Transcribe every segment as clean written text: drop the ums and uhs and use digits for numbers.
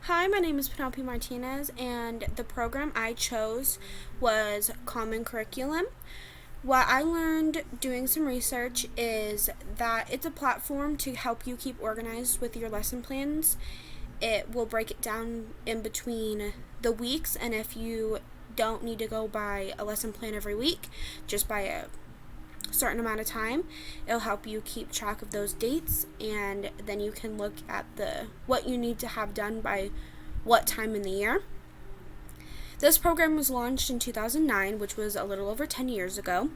Hi, my name is Penelope Martinez, and the program I chose was Common Curriculum. What I learned doing some research is that it's a platform to help you keep organized with your lesson plans. It will break it down in between the weeks, and if you don't need to go by a lesson plan every week, just by a certain amount of time, it'll help you keep track of those dates, and then you can look at the what you need to have done by what time in the year. This program was launched in 2009, which was a little over 10 years ago.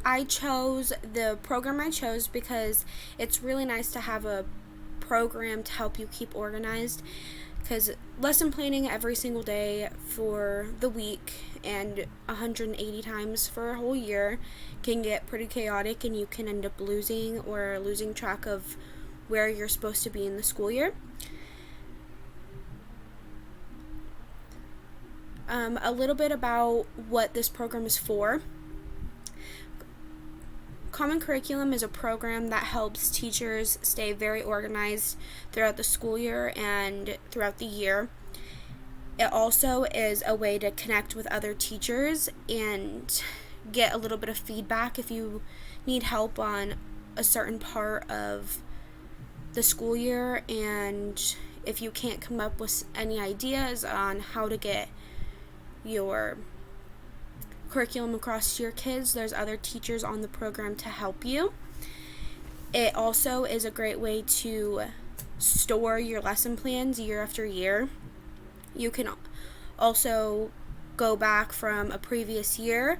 The program I chose because it's really nice to have a program to help you keep organized, because lesson planning every single day for the week and 180 times for a whole year can get pretty chaotic, and you can end up losing track of where you're supposed to be in the school year. A little bit about what this program is for. Common Curriculum is a program that helps teachers stay very organized throughout the school year and throughout the year. It also is a way to connect with other teachers and get a little bit of feedback if you need help on a certain part of the school year, and if you can't come up with any ideas on how to get your curriculum across to your kids, there's other teachers on the program to help you. It also is a great way to store your lesson plans year after year. You can also go back from a previous year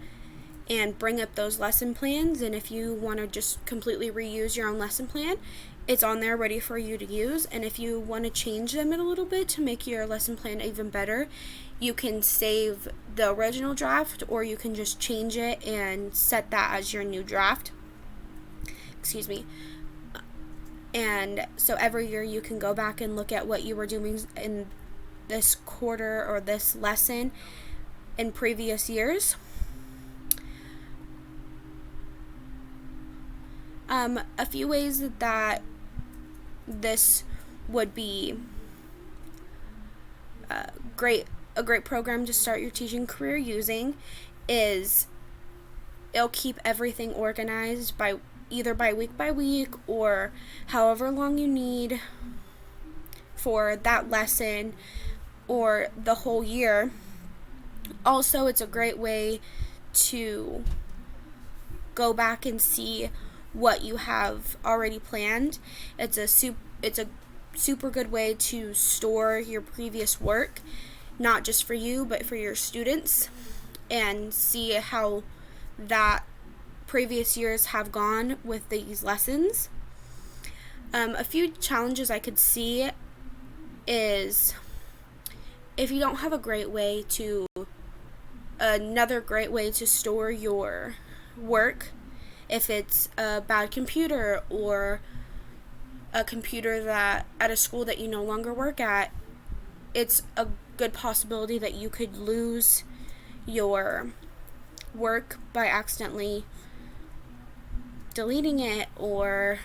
and bring up those lesson plans, and if you want to just completely reuse your own lesson plan, it's on there ready for you to use. And if you want to change them a little bit to make your lesson plan even better, you can save the original draft, or you can just change it and set that as your new draft. Excuse me. And so every year you can go back and look at what you were doing in this quarter or this lesson in previous years. A few ways that this would be a great program to start your teaching career using is it'll keep everything organized by week or however long you need for that lesson or the whole year. Also, it's a great way to go back and see what you have already planned. It's a super good way to store your previous work, not just for you but for your students, and see how that previous years have gone with these lessons. A few challenges I could see is if you don't have another great way to store your work, if it's a bad computer or a computer that at a school that you no longer work at, it's a good possibility that you could lose your work by accidentally deleting it, or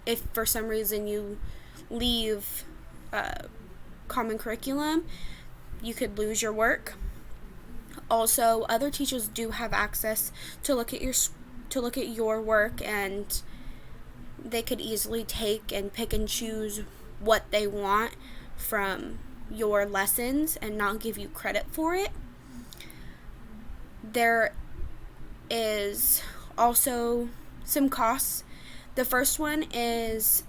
if for some reason you leave Common Curriculum, you could lose your work. Also, other teachers do have access to look at your work, and they could easily take and pick and choose what they want from your lessons and not give you credit for it. There is also some costs. The first one is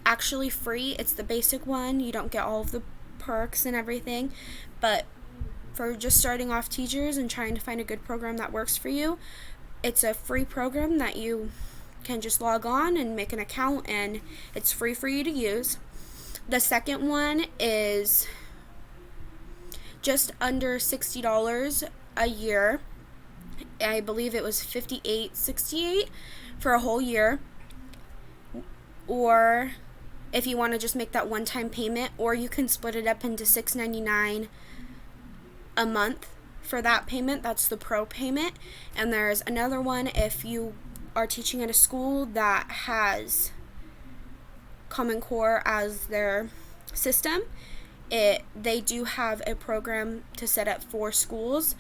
actually free. It's the basic one. You don't get all of the perks and everything, but for just starting off teachers and trying to find a good program that works for you, it's a free program that you can just log on and make an account, and it's free for you to use. The second one is just under $60 a year. I believe it was $58.68 for a whole year. Or if you want to just make that one-time payment, or you can split it up into $6.99 a month for that payment. That's the pro payment. And there's another one if you are teaching at a school that has Common Core as their system, they do have a program to set up for schools.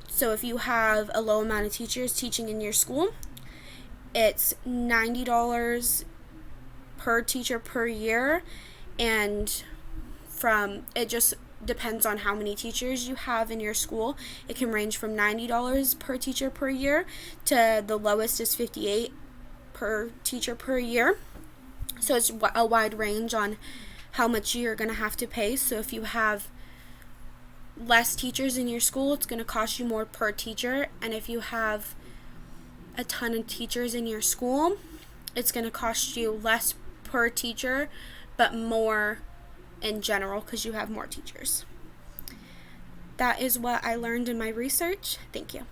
So if you have a low amount of teachers teaching in your school, it's $90 per teacher per year, and it just depends on how many teachers you have in your school. It can range from $90 per teacher per year to the lowest is $58 per teacher per year. So it's a wide range on how much you're going to have to pay. So if you have less teachers in your school, it's going to cost you more per teacher. And if you have a ton of teachers in your school, it's going to cost you less per teacher, but more in general because you have more teachers. That is what I learned in my research. Thank you.